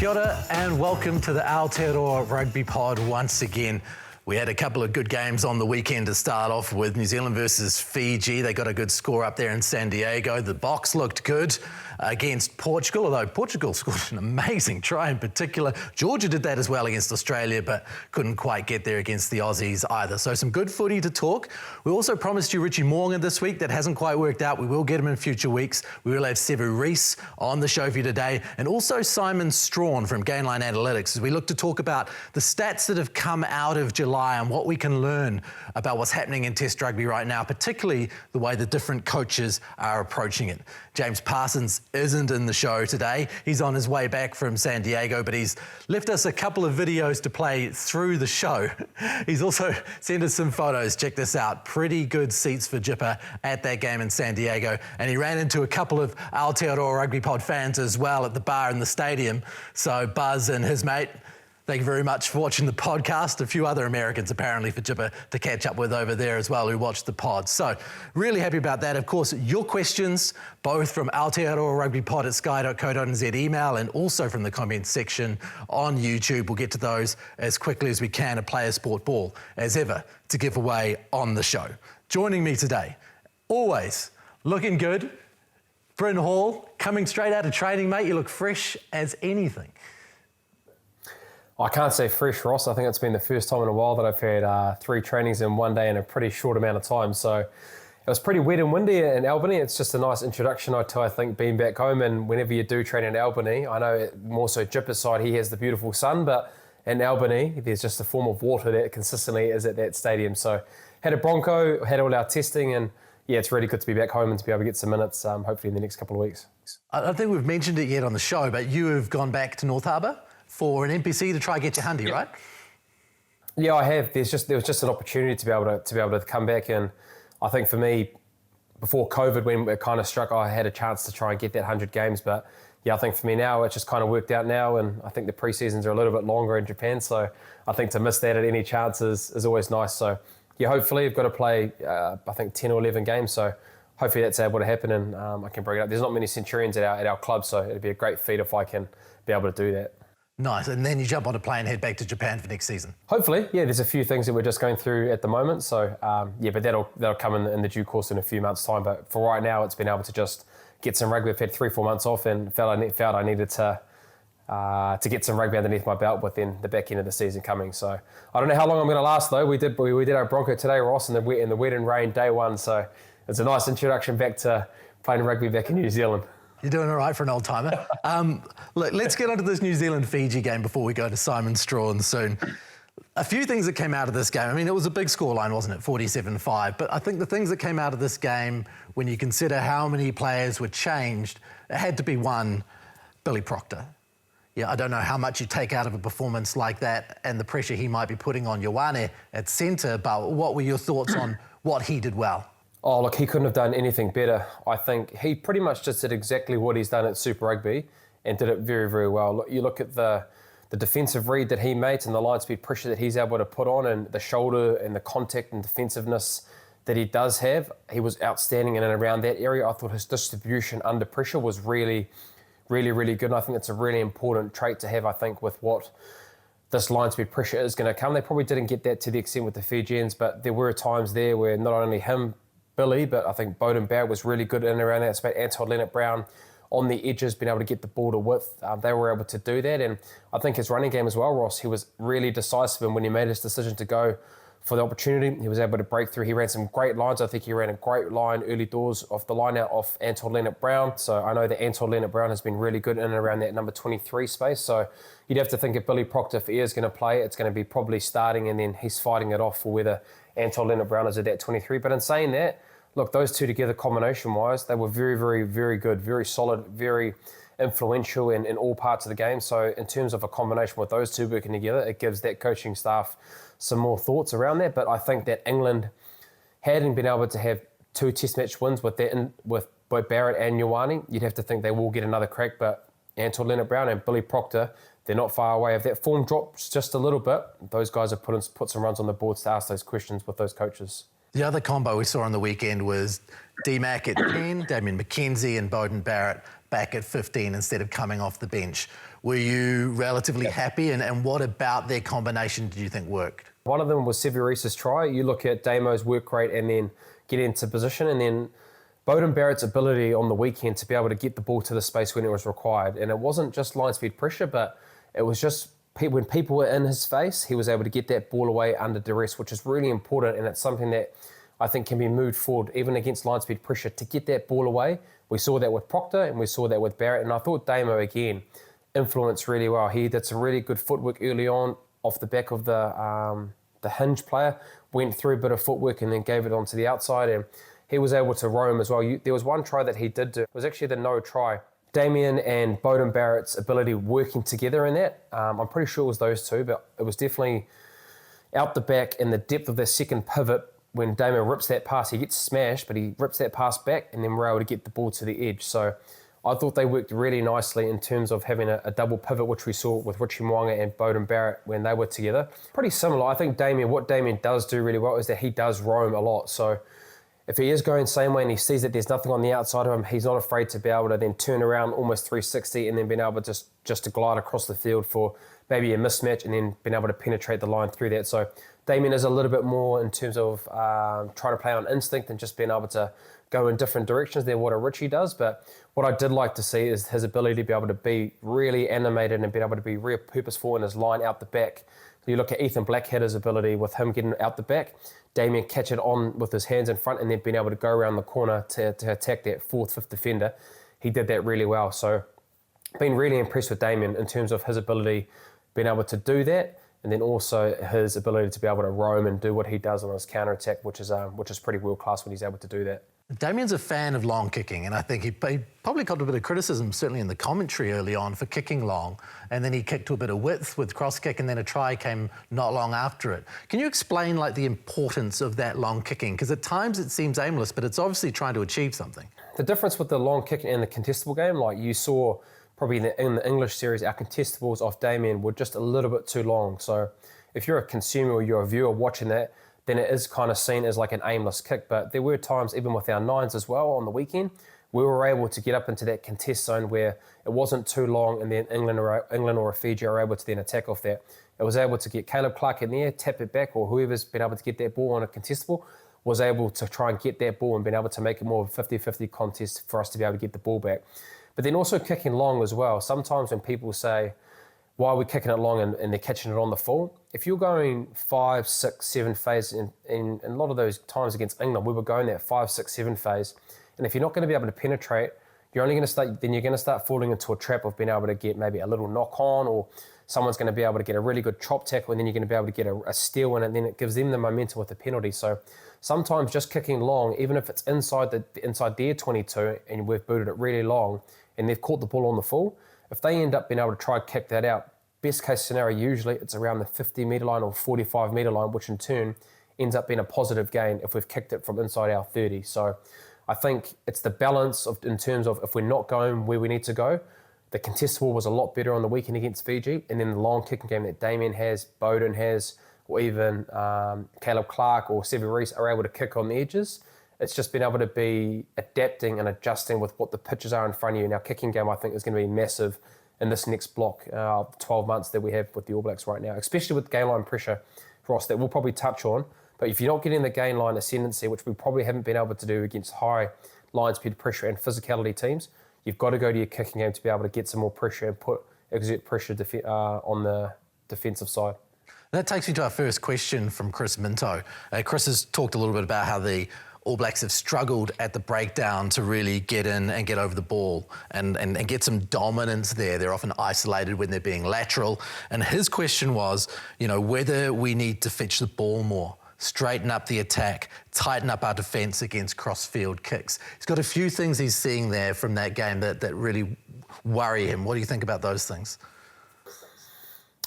Kia ora and welcome to the Aotearoa Rugby Pod once again. We had a couple of good games on the weekend to start off with. New Zealand versus Fiji. They got a good score up there in San Diego. The Box looked good against Portugal, although Portugal scored an amazing try in particular. Georgia did that as well against Australia, but couldn't quite get there against the Aussies either. So some good footy to talk. We also promised you Richie Mo'unga this week. That hasn't quite worked out. We will get him in future weeks. We will have Sevu Reece on the show for you today, and also Simon Strawn from Gainline Analytics as we look to talk about the stats that have come out of July and what we can learn about what's happening in Test rugby right now, particularly the way the different coaches are approaching it. James Parsons isn't in the show today. He's on his way back from San Diego, but he's left us a couple of videos to play through the show. He's also sent us some photos. Check this out. Pretty good seats for Jipper at that game in San Diego. And he ran into a couple of Aotearoa Rugby Pod fans as well at the bar in the stadium. So Buzz and his mate, thank you very much for watching the podcast. A few other Americans apparently for Jipper to catch up with over there as well who watched the pod. So really happy about that. Of course, your questions, both from Aotearoa Rugby Pod at sky.co.nz email and also from the comments section on YouTube. We'll get to those as quickly as we can at Player Sport Ball, as ever, to give away on the show. Joining me today, always looking good, Bryn Hall, coming straight out of training, mate. You look fresh as anything. I can't say fresh, Ross. I think it's been the first time in a while that I've had 3 trainings in one day in a pretty short amount of time. So it was pretty wet and windy in Albany. It's just a nice introduction to, I think, being back home. And whenever you do train in Albany, I know more so Jipper's side, he has the beautiful sun, but in Albany, there's just a form of water that consistently is at that stadium. So had a Bronco, had all our testing, and yeah, it's really good to be back home and to be able to get some minutes, hopefully in the next couple of weeks. I don't think we've mentioned it yet on the show, but you have gone back to North Harbour for an NPC to try and get your handy, right? Yeah, I have. There was just an opportunity to be able to come back, and I think for me, before COVID, when it kind of struck, I had a chance to try and get that 100 games. But yeah, I think for me now, it's just kind of worked out now, and I think the pre-seasons are a little bit longer in Japan, so I think to miss that at any chance is always nice. So yeah, hopefully I've got to play, I think 10 or 11 games, so hopefully that's able to happen, and I can bring it up. There's not many Centurions at our club, so it'd be a great feat if I can be able to do that. Nice, and then you jump on a plane and head back to Japan for next season. Hopefully, yeah. There's a few things that we're just going through at the moment, so yeah. But that'll come in the due course in a few months' time. But for right now, it's been able to just get some rugby. I've had 3-4 months off, and felt I needed to get some rugby underneath my belt within the back end of the season coming. So I don't know how long I'm going to last though. We did our Bronco today, Ross, in the wet and rain day one. So it's a nice introduction back to playing rugby back in New Zealand. You're doing all right for an old timer. Look, let's get onto this New Zealand-Fiji game before we go to Simon Strawn soon. A few things that came out of this game. I mean, it was a big scoreline, wasn't it? 47-5. But I think the things that came out of this game, when you consider how many players were changed, it had to be one, Billy Proctor. Yeah, I don't know how much you take out of a performance like that and the pressure he might be putting on Ioane at centre, but what were your thoughts on what he did well? Oh, look, he couldn't have done anything better. I think he pretty much just did exactly what he's done at Super Rugby and did it very, very well. You look at the defensive read that he made and the line speed pressure that he's able to put on and the shoulder and the contact and defensiveness that he does have. He was outstanding in and around that area. I thought his distribution under pressure was really, really, really good. And I think it's a really important trait to have, I think, with what this line speed pressure is going to come. They probably didn't get that to the extent with the Fijians, but there were times there where not only him, Billy, but I think Beauden Barrett was really good in and around that space. Untitled Brown on the edges, being able to get the ball to width. They were able to do that. And I think his running game as well, Ross, he was really decisive. And when he made his decision to go for the opportunity, he was able to break through. He ran some great lines. I think he ran a great line early doors off the line out off Anton Brown. So I know that Anton Brown has been really good in and around that number 23 space. So you'd have to think if Billy Proctor, if he is going to play, it's going to be probably starting and then he's fighting it off for whether Anton Brown is at that 23. But in saying that, look, those two together, combination-wise, they were very, very, very good, very solid, very influential in all parts of the game. So in terms of a combination with those two working together, it gives that coaching staff some more thoughts around that. But I think that England hadn't been able to have 2 test match wins with both Barrett and Ioane. You'd have to think they will get another crack. But Anton Brown and Billy Proctor, they're not far away. If that form drops just a little bit, those guys have put some runs on the board to ask those questions with those coaches. The other combo we saw on the weekend was D-Mac at 10, Damien McKenzie and Barrett back at 15 instead of coming off the bench. Were you relatively happy, and what about their combination did you think worked? One of them was Sevu Reece's try. You look at Damo's work rate and then get into position, and then Barrett's ability on the weekend to be able to get the ball to the space when it was required. And it wasn't just line speed pressure, but it was just when people were in his face, he was able to get that ball away under duress, which is really important, and it's something that I think can be moved forward even against line speed pressure to get that ball away. We saw that with Proctor and we saw that with Barrett, and I thought Damo again influenced really well. He did some really good footwork early on off the back of the hinge player, went through a bit of footwork and then gave it onto the outside, and he was able to roam as well. There was one try that he did do. It was actually the no try. Damien and Barrett's ability working together in that. I'm pretty sure it was those two, but it was definitely out the back in the depth of their second pivot. When Damien rips that pass, he gets smashed, but he rips that pass back and then we're able to get the ball to the edge. So I thought they worked really nicely in terms of having a double pivot, which we saw with Richie Mo'unga and Barrett when they were together. Pretty similar. I think what Damien does do really well is that he does roam a lot. So if he is going the same way and he sees that there's nothing on the outside of him, he's not afraid to be able to then turn around almost 360 and then being able to just to glide across the field for maybe a mismatch and then being able to penetrate the line through that. So Damien is a little bit more in terms of trying to play on instinct and just being able to go in different directions than what a Richie does. But what I did like to see is his ability to be able to be really animated and be able to be real purposeful in his line out the back. You look at Ethan Blackadder's ability with him getting out the back, Damien catch it on with his hands in front and then being able to go around the corner to attack that fourth, fifth defender. He did that really well. So been really impressed with Damien in terms of his ability being able to do that, and then also his ability to be able to roam and do what he does on his counter-attack, which is pretty world-class when he's able to do that. Damien's a fan of long kicking, and I think he probably got a bit of criticism, certainly in the commentary early on, for kicking long, and then he kicked to a bit of width with cross-kick, and then a try came not long after it. Can you explain the importance of that long kicking? Because at times it seems aimless, but it's obviously trying to achieve something. The difference with the long kicking and the contestable game, you saw probably in the English series, our contestables off Damien were just a little bit too long. So if you're a consumer or you're a viewer watching that, then it is kind of seen as like an aimless kick. But there were times, even with our nines as well on the weekend, we were able to get up into that contest zone where it wasn't too long, and then England or a Fiji are able to then attack off that. It was able to get Caleb Clark in there, tap it back, or whoever's been able to get that ball on a contestable was able to try and get that ball and been able to make it more of a 50-50 contest for us to be able to get the ball back. But then also kicking long as well. Sometimes when people say, why are we kicking it long and they're catching it on the full? If you're going 5, 6, 7 phase, in a lot of those times against England, we were going that 5, 6, 7 phase. And if you're not going to be able to penetrate, you're going to start falling into a trap of being able to get maybe a little knock on, or someone's going to be able to get a really good chop tackle, and then you're going to be able to get a steal in, and then it gives them the momentum with the penalty. So sometimes just kicking long, even if it's inside their 22 and we've booted it really long and they've caught the ball on the full, if they end up being able to try and kick that out, best case scenario, usually it's around the 50-metre line or 45-metre line, which in turn ends up being a positive gain if we've kicked it from inside our 30. So I think it's the balance in terms of if we're not going where we need to go. The contestable was a lot better on the weekend against Fiji, and then the long kicking game that Damien has, Bowden has, or even Caleb Clark or Sevu Reece are able to kick on the edges. It's just been able to be adapting and adjusting with what the pitches are in front of you. And our kicking game, I think, is going to be massive in this next block, 12 months that we have with the All Blacks right now, especially with gain line pressure, Ross, that we'll probably touch on. But if you're not getting the gain line ascendancy, which we probably haven't been able to do against high line speed pressure and physicality teams, you've got to go to your kicking game to be able to get some more pressure and exert pressure on the defensive side. That takes me to our first question from Chris Minto. Chris has talked a little bit about how the All Blacks have struggled at the breakdown to really get in and get over the ball and get some dominance there. They're often isolated when they're being lateral. And his question was, whether we need to fetch the ball more, straighten up the attack, tighten up our defence against cross-field kicks. He's got a few things he's seeing there from that game that really worry him. What do you think about those things?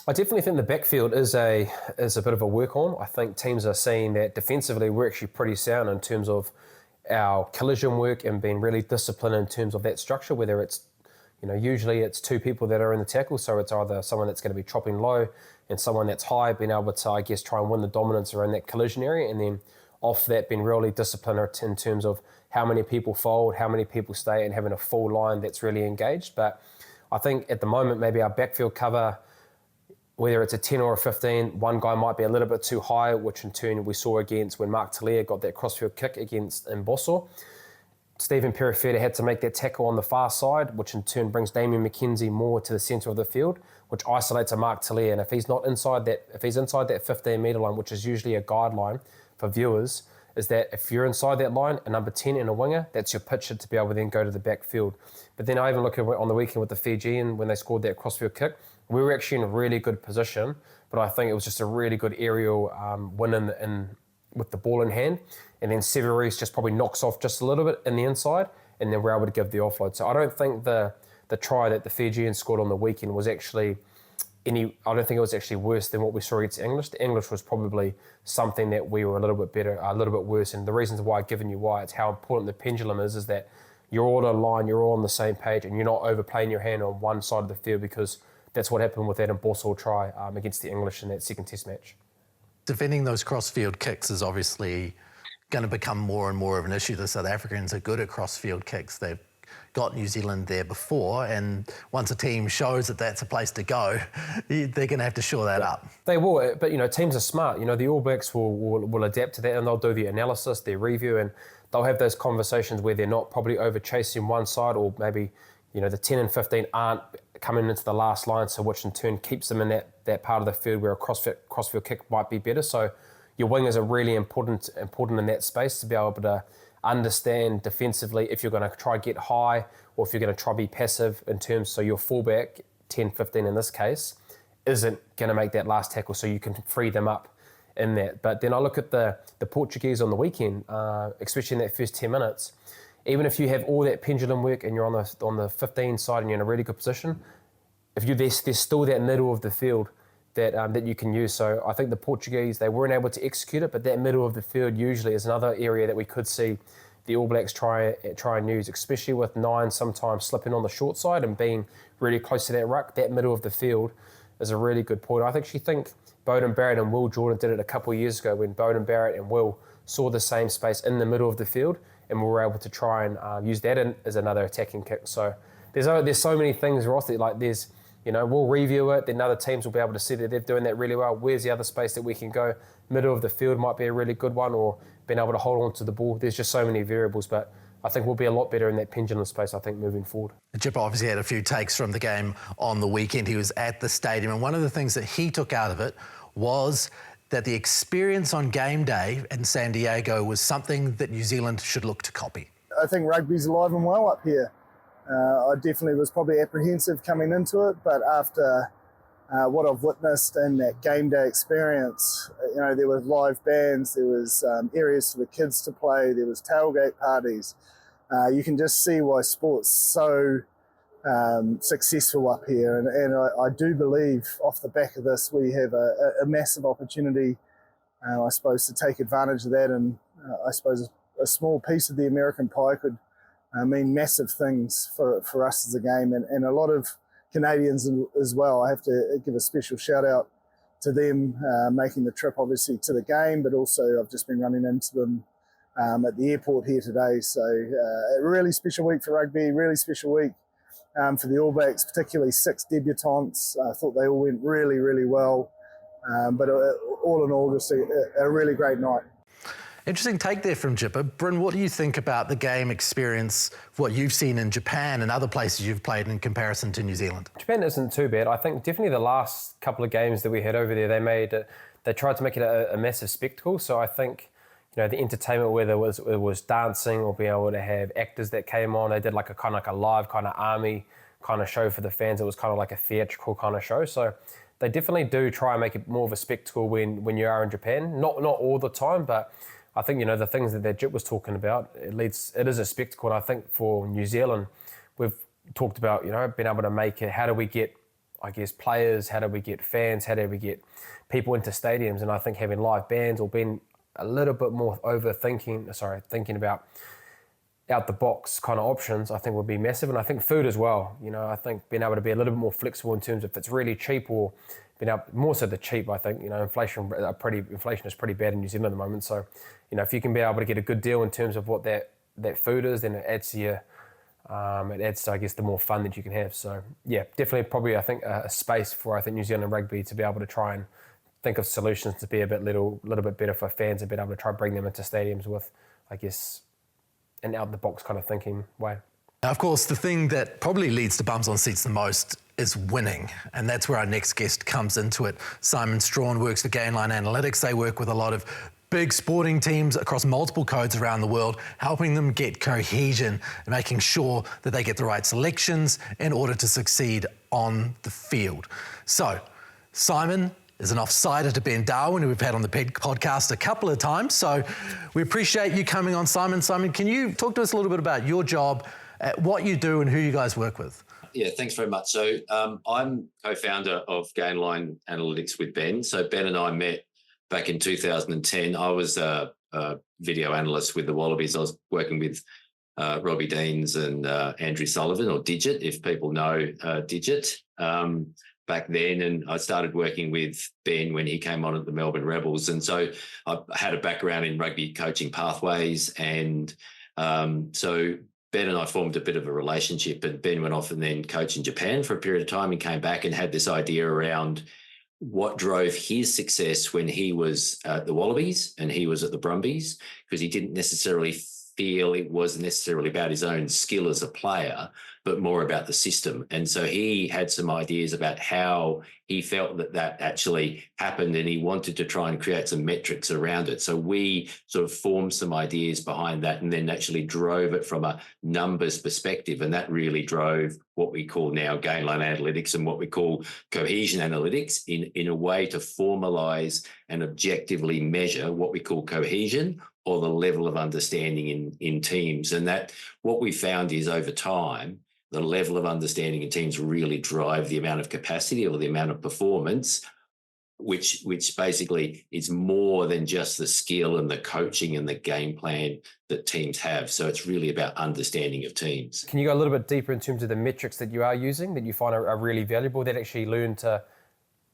I definitely think the backfield is a bit of a work on. I think teams are seeing that defensively we're actually pretty sound in terms of our collision work and being really disciplined in terms of that structure, whether it's, usually it's two people that are in the tackle, so it's either someone that's going to be chopping low and someone that's high, being able to, try and win the dominance around that collision area. And then off that, been really disciplined in terms of how many people fold, how many people stay, and having a full line that's really engaged. But I think at the moment, maybe our backfield cover, whether it's a 10 or a 15, one guy might be a little bit too high, which in turn we saw against when Mark Talia got that crossfield kick against Mbosso. Stephen Perifeta had to make that tackle on the far side, which in turn brings Damien McKenzie more to the centre of the field, which isolates a Mark Talia. And if he's inside that 15 metre line, which is usually a guideline for viewers, is that if you're inside that line, a number 10 and a winger, that's your pitcher to be able to then go to the backfield. But then I even look at on the weekend with the Fijian when they scored that crossfield kick, we were actually in a really good position, but I think it was just a really good aerial win with the ball in hand. And then Sevu Reece just probably knocks off just a little bit in the inside, and then we're able to give the offload. So I don't think the try that the Fijians scored on the weekend was actually I don't think it was actually worse than what we saw against English. The English was probably something that we were a little bit better, a little bit worse. And the reasons why I've given you why, it's how important the pendulum is that you're all in line, you're all on the same page, and you're not overplaying your hand on one side of the field, because that's what happened with that Mbosso try against the English in that second test match. Defending those crossfield kicks is obviously going to become more and more of an issue. The South Africans are good at crossfield kicks. They've got New Zealand there before, and once a team shows that that's a place to go, they're going to have to shore that up. They will, but teams are smart. The All Blacks will adapt to that, and they'll do the analysis, their review, and they'll have those conversations where they're not probably over chasing one side, or maybe the 10 and 15 aren't coming into the last line, so which in turn keeps them in that part of the field where a crossfield kick might be better. So your wingers are really important in that space to be able to understand defensively if you're going to try get high or if you're going to try be passive in terms, so your fullback, 10, 15 in this case, isn't going to make that last tackle, so you can free them up in that. But then I look at the Portuguese on the weekend, especially in that first 10 minutes, even if you have all that pendulum work and you're on the 15 side and you're in a really good position, there's still that middle of the field that you can use. So I think the Portuguese, they weren't able to execute it, but that middle of the field usually is another area that we could see the All Blacks try and use, especially with 9 sometimes slipping on the short side and being really close to that ruck. That middle of the field is a really good point. I actually think Beauden Barrett and Will Jordan did it a couple of years ago when Beauden Barrett and Will saw the same space in the middle of the field, and we were able to try and use that as another attacking kick. So there's so many things, Ross, that we'll review it, then other teams will be able to see that they're doing that really well. Where's the other space that we can go? Middle of the field might be a really good one, or being able to hold on to the ball. There's just so many variables, but I think we'll be a lot better in that pendulum space, I think, moving forward. Jip obviously had a few takes from the game on the weekend. He was at the stadium, and one of the things that he took out of it was that the experience on game day in San Diego was something that New Zealand should look to copy. I think rugby's alive and well up here. I definitely was probably apprehensive coming into it, but after what I've witnessed in that game day experience, there was live bands, there was areas for the kids to play, there was tailgate parties. You can just see why sport's so successful up here, and I do believe off the back of this we have a massive opportunity, I suppose, to take advantage of that, and I suppose a small piece of the American pie could mean massive things for us as a game, and a lot of Canadians as well. I have to give a special shout out to them making the trip obviously to the game, but also I've just been running into them at the airport here today. So a really special week for rugby, really special week for the All Blacks, particularly 6 debutants. I thought they all went really, really well, but all in all, just a really great night. Interesting take there from Jipper. Bryn, what do you think about the game experience, what you've seen in Japan and other places you've played in comparison to New Zealand? Japan isn't too bad. I think definitely the last couple of games that we had over there, they tried to make it a massive spectacle. So I think, the entertainment, whether it was dancing or being able to have actors that came on, they did like a live kind of army kind of show for the fans. It was kind of like a theatrical kind of show. So they definitely do try and make it more of a spectacle when you are in Japan. Not all the time, but I think, the things that Jip was talking about, it is a spectacle. And I think for New Zealand, we've talked about, being able to make it, how do we get, players, how do we get fans, how do we get people into stadiums? And I think having live bands or being a little bit more thinking about out the box kind of options, I think would be massive. And I think food as well. You know, I think being able to be a little bit more flexible in terms of if it's really cheap or being able, more so the cheap, I think, you know, inflation is pretty bad in New Zealand at the moment. So, you know, if you can be able to get a good deal in terms of what that food is, then it adds to I guess, the more fun that you can have. So, yeah, definitely probably, I think, a space for, I think, New Zealand rugby to be able to try and think of solutions to be a little bit better for fans and be able to try and bring them into stadiums with, I guess, an out-the-box kind of thinking way. Now, of course, the thing that probably leads to bums on seats the most is winning, and that's where our next guest comes into it. Simon Strawn works for Gainline Analytics. They work with a lot of big sporting teams across multiple codes around the world, helping them get cohesion and making sure that they get the right selections in order to succeed on the field. So, Simon is an offsider to Ben Darwin, who we've had on the podcast a couple of times. So we appreciate you coming on, Simon. Simon, can you talk to us a little bit about your job, what you do and who you guys work with? Yeah, thanks very much. So I'm co-founder of Gainline Analytics with Ben. So Ben and I met back in 2010. I was a video analyst with the Wallabies. I was working with Robbie Deans and Andrew Sullivan, or Digit, if people know Digit. Back then, and I started working with Ben when he came on at the Melbourne Rebels. And so I had a background in rugby coaching pathways. And so Ben and I formed a bit of a relationship, and Ben went off and then coached in Japan for a period of time and came back and had this idea around what drove his success when he was at the Wallabies and he was at the Brumbies, because he didn't necessarily feel it was necessarily about his own skill as a player, but more about the system. And so he had some ideas about how he felt that actually happened, and he wanted to try and create some metrics around it. So we sort of formed some ideas behind that and then actually drove it from a numbers perspective. And that really drove what we call now Gainline Analytics and what we call cohesion analytics in a way to formalize and objectively measure what we call cohesion, or the level of understanding in teams. And that what we found is over time, the level of understanding in teams really drive the amount of capacity or the amount of performance, which basically is more than just the skill and the coaching and the game plan that teams have. So it's really about understanding of teams. Can you go a little bit deeper in terms of the metrics that you are using that you find are really valuable, that actually learn to,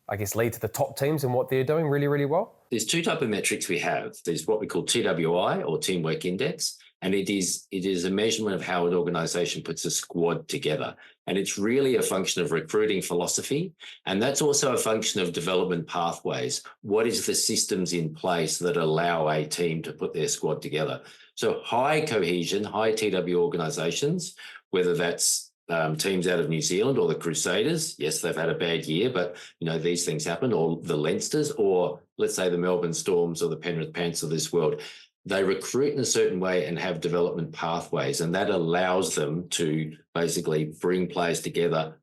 I guess, lead to the top teams and what they're doing really, really well? There's two types of metrics we have. There's what we call TWI, or Teamwork Index, and it is a measurement of how an organisation puts a squad together. And it's really a function of recruiting philosophy, and that's also a function of development pathways. What is the systems in place that allow a team to put their squad together? So high cohesion, high TW organisations, whether that's teams out of New Zealand or the Crusaders, yes, they've had a bad year, but you know these things happen, or the Leinsters, or let's say the Melbourne Storms or the Penrith Panthers of this world. They recruit in a certain way and have development pathways, and that allows them to basically bring players together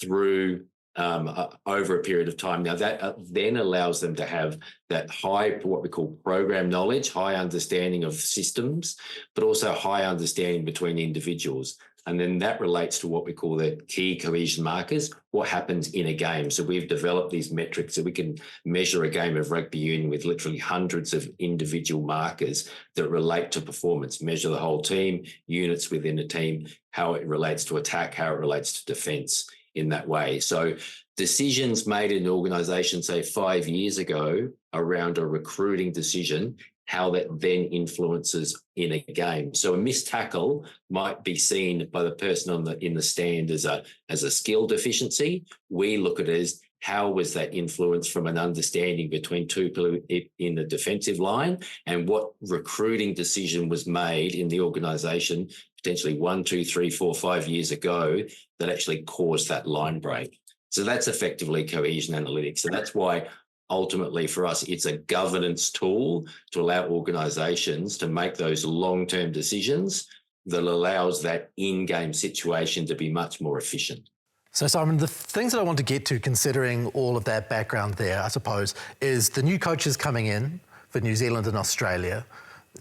through over a period of time. Now that then allows them to have that high, what we call program knowledge, high understanding of systems, but also high understanding between individuals. And then that relates to what we call the key cohesion markers, what happens in a game. So we've developed these metrics so we can measure a game of rugby union with literally hundreds of individual markers that relate to performance, measure the whole team, units within a team, how it relates to attack, how it relates to defence in that way. So decisions made in an organisation, say 5 years ago, around a recruiting decision, how that then influences in a game. So a missed tackle might be seen by the person in the stand as a skill deficiency. We look at it as how was that influenced from an understanding between two people in the defensive line, and what recruiting decision was made in the organisation potentially 1, 2, 3, 4, 5 years ago that actually caused that line break. So that's effectively cohesion analytics. And that's why ultimately for us, it's a governance tool to allow organisations to make those long-term decisions that allows that in-game situation to be much more efficient. So Simon, the things that I want to get to, considering all of that background there, I suppose, is the new coaches coming in for New Zealand and Australia,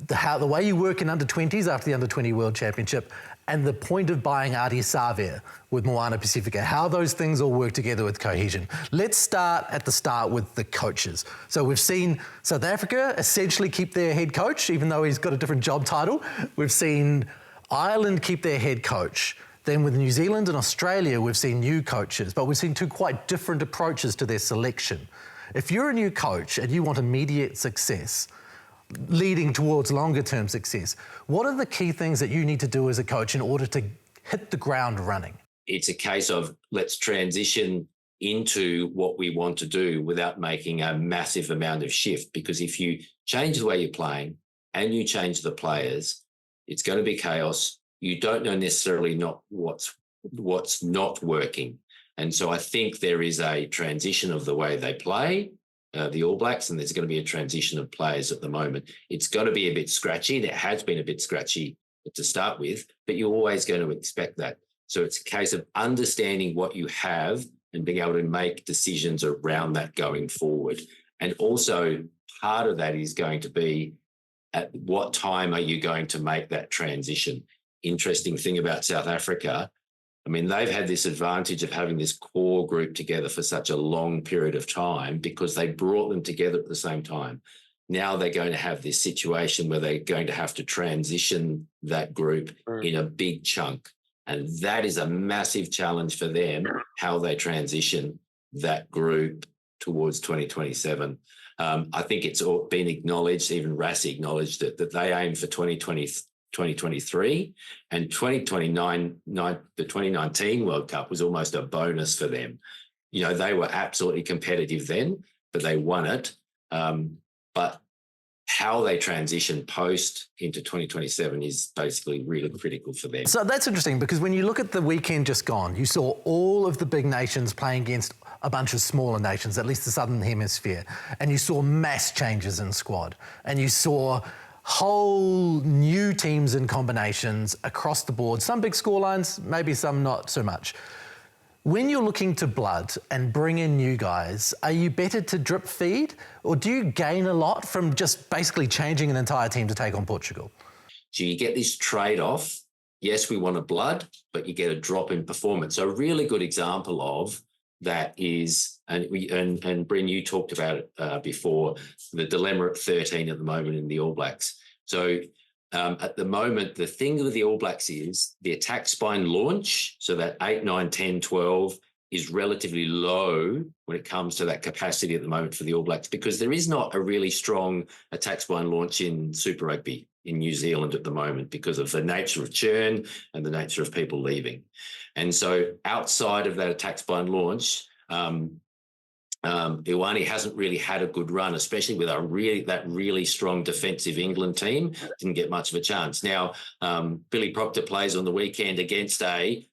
the way you work in under-20s after the Under-20 World Championship, and the point of buying Ardie Savea with Moana Pasifika, how those things all work together with cohesion. Let's start at the start with the coaches. So we've seen South Africa essentially keep their head coach, even though he's got a different job title. We've seen Ireland keep their head coach. Then with New Zealand and Australia, we've seen new coaches, but we've seen two quite different approaches to their selection. If you're a new coach and you want immediate success, leading towards longer-term success, what are the key things that you need to do as a coach in order to hit the ground running? It's a case of let's transition into what we want to do without making a massive amount of shift, because if you change the way you're playing and you change the players, it's going to be chaos. You don't know necessarily not what's not working. And so I think there is a transition of the way they play, the All Blacks, and there's going to be a transition of players at the moment. It's going to be a bit scratchy. It has been a bit scratchy to start with, but you're always going to expect that. So it's a case of understanding what you have and being able to make decisions around that going forward. And also part of that is going to be at what time are you going to make that transition? Interesting thing about South Africa, I mean, they've had this advantage of having this core group together for such a long period of time because they brought them together at the same time. Now they're going to have this situation where they're going to have to transition that group in a big chunk. And that is a massive challenge for them, how they transition that group towards 2027. I think it's all been acknowledged, even Rassi acknowledged it, that they aim for 2023 and 2029, the 2019 World Cup was almost a bonus for them. You know, they were absolutely competitive then, but they won it. But how they transition post into 2027 is basically really critical for them. So that's interesting because when you look at the weekend just gone, you saw all of the big nations playing against a bunch of smaller nations, at least the Southern Hemisphere, and you saw mass changes in squad, and you saw whole new teams and combinations across the board, some big scorelines, maybe some not so much. When you're looking to blood and bring in new guys, are you better to drip feed or do you gain a lot from just basically changing an entire team to take on Portugal? So you get this trade-off. Yes, we want a blood, but you get a drop in performance. So a really good example of that is, and Bryn, you talked about it before, the dilemma at 13 at the moment in the All Blacks. So at the moment, the thing with the All Blacks is the attack spine launch, so that 8, 9, 10, 12 is relatively low when it comes to that capacity at the moment for the All Blacks, because there is not a really strong attack spine launch in Super Rugby in New Zealand at the moment because of the nature of churn and the nature of people leaving. And so outside of that attack spine launch, Ioane hasn't really had a good run, especially with that really strong defensive England team. Didn't get much of a chance. Now, Billy Proctor plays on the weekend against a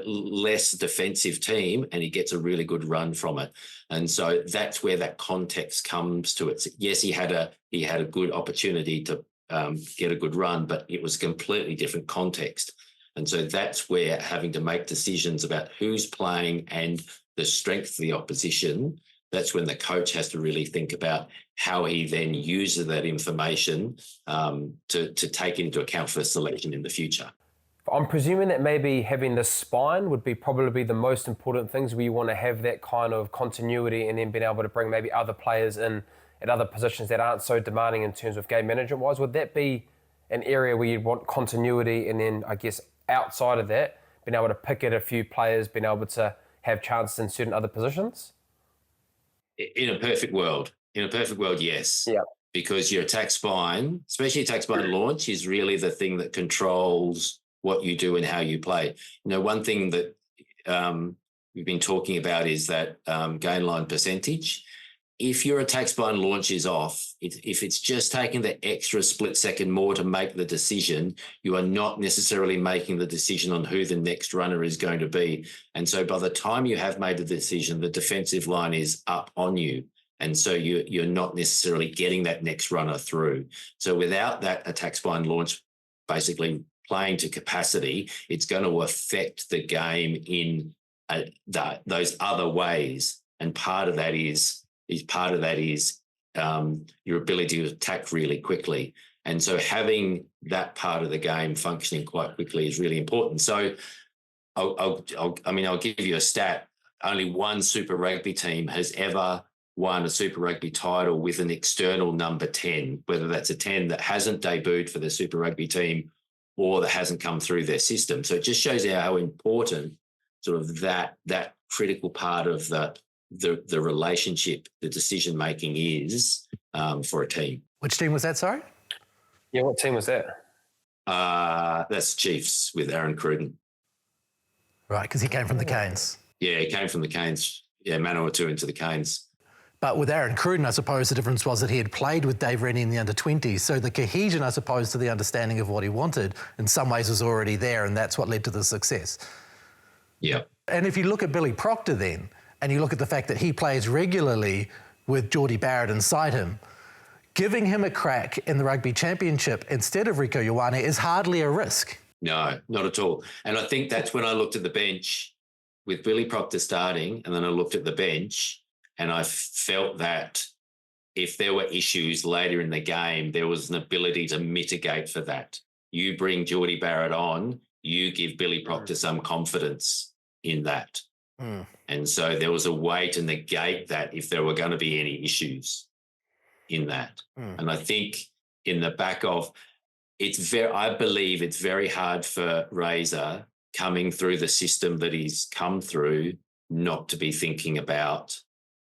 less defensive team, and he gets a really good run from it. And so that's where that context comes to it. Yes, he had a good opportunity to get a good run, but it was a completely different context. And so that's where having to make decisions about who's playing and the strength of the opposition, that's when the coach has to really think about how he then uses that information to take into account for selection in the future. I'm presuming that maybe having the spine would be probably the most important things where you want to have that kind of continuity and then being able to bring maybe other players in at other positions that aren't so demanding in terms of game management-wise. Would that be an area where you'd want continuity and then, I guess, outside of that, being able to pick at a few players, being able to have chances in certain other positions? In a perfect world, yes. Yeah. Because your attack spine, especially attack spine launch, is really the thing that controls what you do and how you play. One thing that we've been talking about is that gain line percentage. If your attack spine launch is off, if it's just taking the extra split second more to make the decision, you are not necessarily making the decision on who the next runner is going to be. And so by the time you have made the decision, the defensive line is up on you. And so you're not necessarily getting that next runner through. So without that attack spine launch basically playing to capacity, it's going to affect the game in those other ways. And part of that is your ability to attack really quickly. And so having that part of the game functioning quite quickly is really important. So I'll give you a stat. Only one Super Rugby team has ever won a Super Rugby title with an external number 10, whether that's a 10 that hasn't debuted for the Super Rugby team or that hasn't come through their system. So it just shows you how important sort of that critical part of the relationship, the decision making is for a team. Which team was that, sorry? Yeah, what team was that? That's Chiefs with Aaron Cruden. Right, because he came from the Canes. Yeah, he came from the Canes. Yeah, Manawatu into the Canes. But with Aaron Cruden, I suppose the difference was that he had played with Dave Rennie in the under-20s. So the cohesion, I suppose, to the understanding of what he wanted in some ways was already there, and that's what led to the success. Yeah. And if you look at Billy Proctor then, and you look at the fact that he plays regularly with Ardie Barrett inside him, giving him a crack in the Rugby Championship instead of Rieko Ioane is hardly a risk. No, not at all. And I think that's when I looked at the bench with Billy Proctor starting, and then I looked at the bench and I felt that if there were issues later in the game, there was an ability to mitigate for that. You bring Ardie Barrett on, you give Billy Proctor some confidence in that. And so there was a way to negate that if there were going to be any issues in that. And I think in the back of I believe it's very hard for Razor coming through the system that he's come through not to be thinking about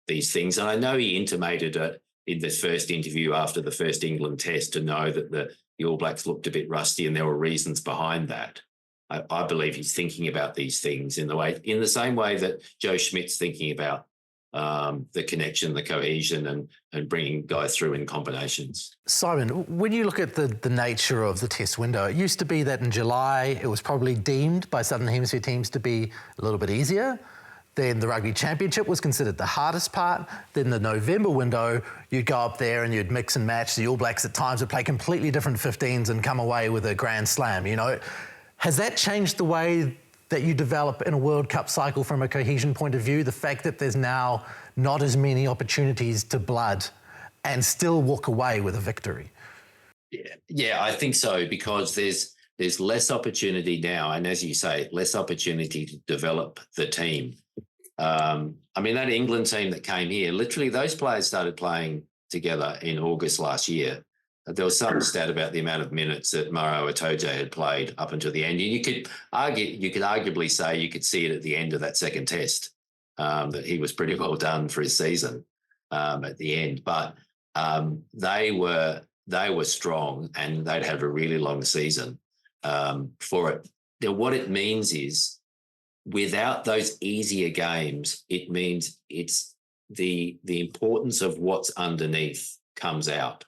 these things. And I know he intimated it in the first interview after the first England test to know that the All Blacks looked a bit rusty and there were reasons behind that. I believe he's thinking about these things in the same way that Joe Schmidt's thinking about the connection, the cohesion, and bringing guys through in combinations. Simon, when you look at the nature of the test window, it used to be that in July it was probably deemed by Southern Hemisphere teams to be a little bit easier. Then the Rugby Championship was considered the hardest part. Then the November window, you'd go up there and you'd mix and match. The All Blacks at times would play completely different 15s and come away with a grand slam, you know. Has that changed the way that you develop in a World Cup cycle from a cohesion point of view? The fact that there's now not as many opportunities to blood and still walk away with a victory? Yeah, I think so, because there's less opportunity now, and as you say, less opportunity to develop the team. I mean, that England team that came here, literally those players started playing together in August last year. There was some stat about the amount of minutes that Maro Itoje had played up until the end. And you could arguably say you could see it at the end of that second test, that he was pretty well done for his season at the end. But they were strong, and they'd have a really long season for it. Now, what it means is, without those easier games, it means it's the importance of what's underneath comes out,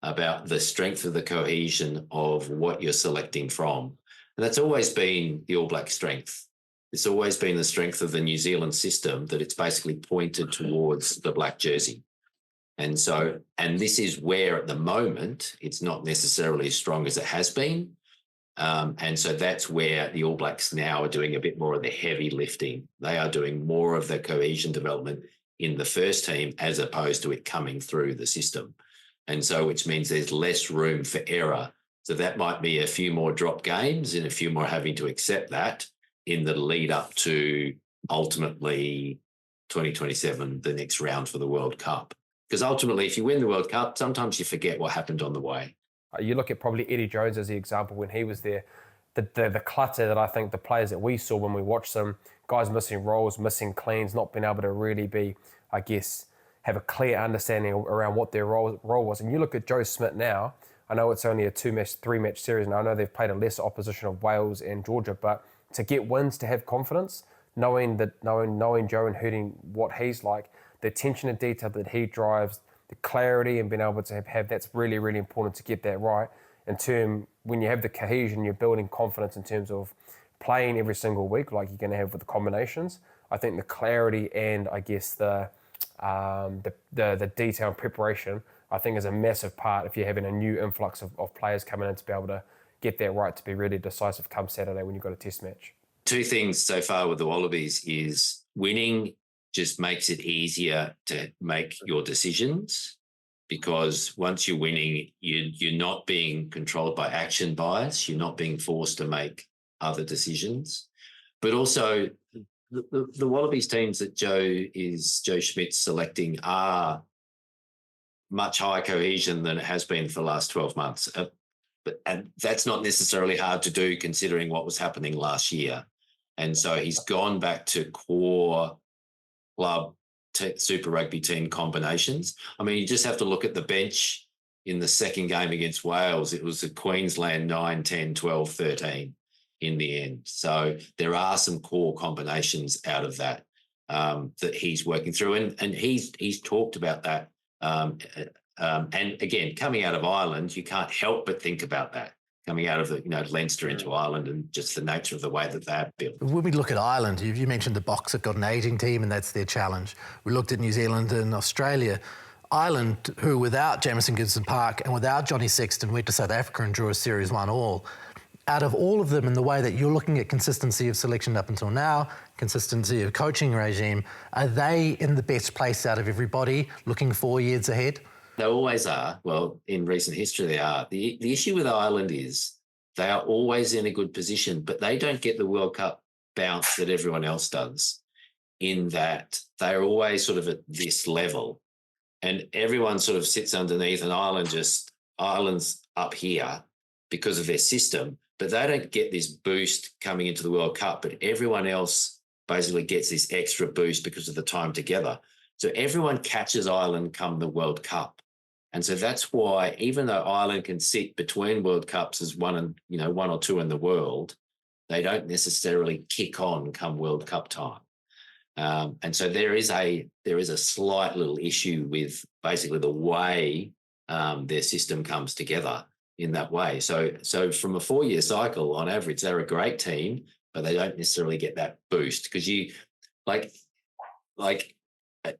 about the strength of the cohesion of what you're selecting from. And that's always been the All Black strength. It's always been the strength of the New Zealand system, that it's basically pointed towards the black jersey. And this is where at the moment it's not necessarily as strong as it has been. And so that's where the All Blacks now are doing a bit more of the heavy lifting. They are doing more of the cohesion development in the first team as opposed to it coming through the system. And so, which means there's less room for error. So that might be a few more drop games and a few more having to accept that in the lead up to ultimately 2027, the next round for the World Cup. Because ultimately, if you win the World Cup, sometimes you forget what happened on the way. You look at probably Eddie Jones as the example when he was there, the clutter that I think the players that we saw when we watched them, guys missing roles, missing cleans, not being able to really be, I guess, have a clear understanding around what their role was. And you look at Joe Schmidt now, I know it's only a 3-match series, and I know they've played a lesser opposition of Wales and Georgia, but to get wins, to have confidence, knowing Joe and hurting what he's like, the attention to detail that he drives, the clarity and being able to have that's really, really important to get that right. When you have the cohesion, you're building confidence in terms of playing every single week like you're going to have with the combinations. I think the clarity and I guess the detail and preparation, I think, is a massive part if you're having a new influx of players coming in to be able to get that right, to be really decisive come Saturday when you've got a test match. Two things so far with the Wallabies is winning just makes it easier to make your decisions, because once you're winning, you're not being controlled by action bias. You're not being forced to make other decisions. But also the Wallabies teams that Joe Schmidt's selecting are much higher cohesion than it has been for the last 12 months. and that's not necessarily hard to do considering what was happening last year. And so he's gone back to core club Super Rugby team combinations. I mean, you just have to look at the bench in the second game against Wales. It was the Queensland 9, 10, 12, 13 in the end. So there are some core combinations out of that that he's working through. And he's talked about that. And again, coming out of Ireland, you can't help but think about that. Coming out of Leinster into Ireland and just the nature of the way that they're built. When we look at Ireland, you mentioned the Boks have got an ageing team and that's their challenge. We looked at New Zealand and Australia. Ireland, who without Jamison Gibson Park and without Johnny Sexton went to South Africa and drew a series 1 all. Out of all of them, in the way that you're looking at consistency of selection up until now, consistency of coaching regime, are they in the best place out of everybody looking 4 years ahead? They always are. Well, in recent history, they are. The issue with Ireland is they are always in a good position, but they don't get the World Cup bounce that everyone else does, in that they're always sort of at this level. And everyone sort of sits underneath, and Ireland's up here because of their system, but they don't get this boost coming into the World Cup, but everyone else basically gets this extra boost because of the time together. So everyone catches Ireland come the World Cup. And so that's why, even though Ireland can sit between World Cups as one or two in the world, they don't necessarily kick on come World Cup time. And so there is a slight little issue with basically the way their system comes together in that way. So from a 4-year cycle, on average, they're a great team, but they don't necessarily get that boost because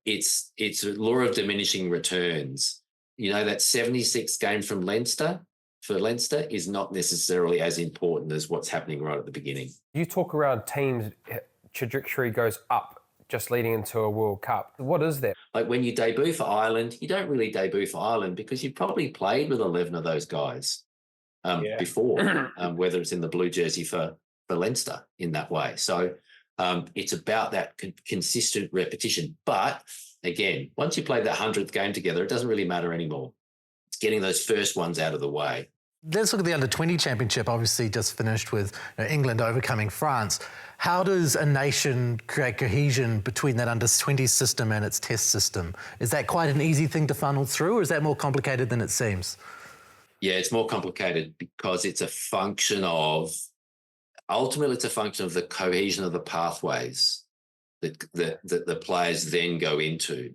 it's a law of diminishing returns. That 76 game from Leinster for Leinster is not necessarily as important as what's happening right at the beginning. You talk around teams' trajectory goes up just leading into a World Cup. What is that? Like when you debut for Ireland, you don't really debut for Ireland because you've probably played with 11 of those guys before, whether it's in the blue jersey for Leinster in that way. So it's about that consistent repetition. But again, once you play that 100th game together, it doesn't really matter anymore. It's getting those first ones out of the way. Let's look at the Under-20 Championship, obviously just finished with England overcoming France. How does a nation create cohesion between that Under-20 system and its test system? Is that quite an easy thing to funnel through, or is that more complicated than it seems? Yeah, it's more complicated because it's a function of, ultimately it's a function of the cohesion of the pathways that the players then go into.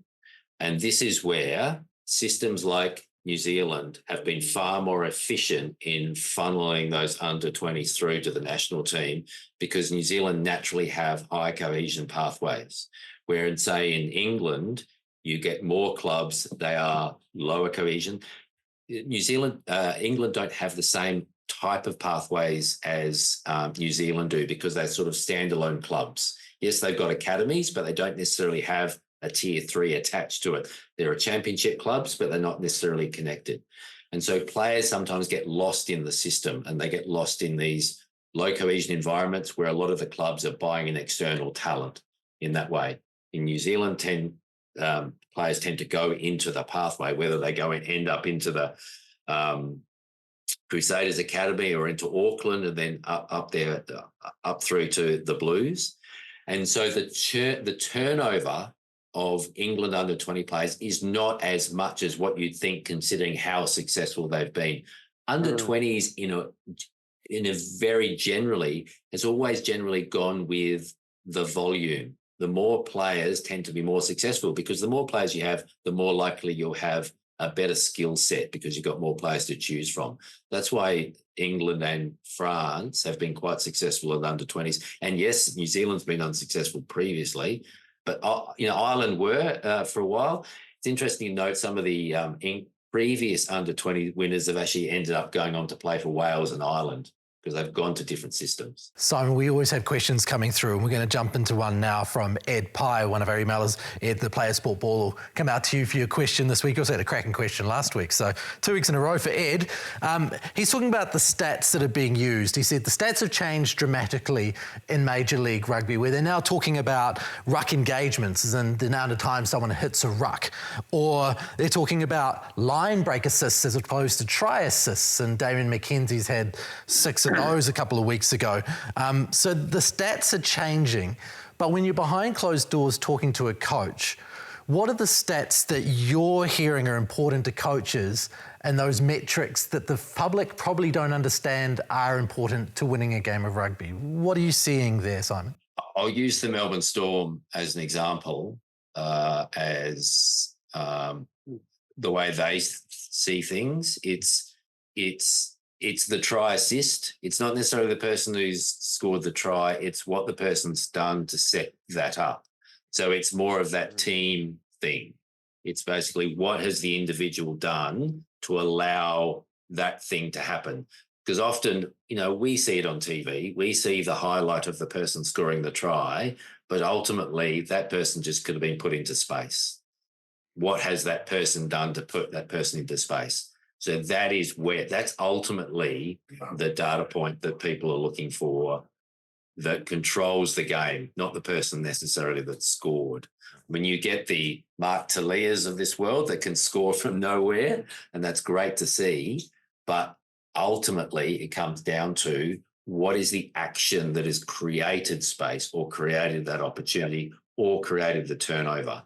And this is where systems like New Zealand have been far more efficient in funneling those under-20s through to the national team because New Zealand naturally have high cohesion pathways, where in, say, in England, you get more clubs, they are lower cohesion. England don't have the same type of pathways as New Zealand do because they're sort of standalone clubs. Yes, they've got academies, but they don't necessarily have a tier 3 attached to it. There are championship clubs, but they're not necessarily connected. And so players sometimes get lost in the system and they get lost in these low cohesion environments where a lot of the clubs are buying an external talent in that way. In New Zealand, players tend to go into the pathway, whether they go and end up into the Crusaders Academy or into Auckland and then up through to the Blues. And so the turnover of England under-20 players is not as much as what you'd think, considering how successful they've been. Under-20s in a very generally has always generally gone with the volume. The more players tend to be more successful because the more players you have, the more likely you'll have a better skill set because you've got more players to choose from. That's why England and France have been quite successful at under-20s. And yes, New Zealand's been unsuccessful previously, but Ireland were for a while. It's interesting to note some of the previous under-20 winners have actually ended up going on to play for Wales and Ireland because they've gone to different systems. Simon, we always have questions coming through, and we're going to jump into one now from Ed Pye, one of our emailers. Ed, the Player Sport Ball, will come out to you for your question this week. You also had a cracking question last week, so 2 weeks in a row for Ed. He's talking about the stats that are being used. He said the stats have changed dramatically in Major League Rugby, where they're now talking about ruck engagements and the amount of time someone hits a ruck, or they're talking about line break assists as opposed to try assists, and Damien McKenzie's had 6 of those a couple of weeks ago. So the stats are changing, but when you're behind closed doors talking to a coach, what are the stats that you're hearing are important to coaches, and those metrics that the public probably don't understand are important to winning a game of rugby? What are you seeing there, Simon? I'll use the Melbourne Storm as an example, as the way they see things. It's the try assist. It's not necessarily the person who's scored the try. It's what the person's done to set that up. So it's more of that team thing. It's basically what has the individual done to allow that thing to happen. Because often, we see it on TV. We see the highlight of the person scoring the try, but ultimately that person just could have been put into space. What has that person done to put that person into space? So that's ultimately the data point that people are looking for that controls the game, not the person necessarily that scored. When you get the Mark Talias of this world that can score from nowhere, and that's great to see, but ultimately it comes down to what is the action that has created space or created that opportunity or created the turnover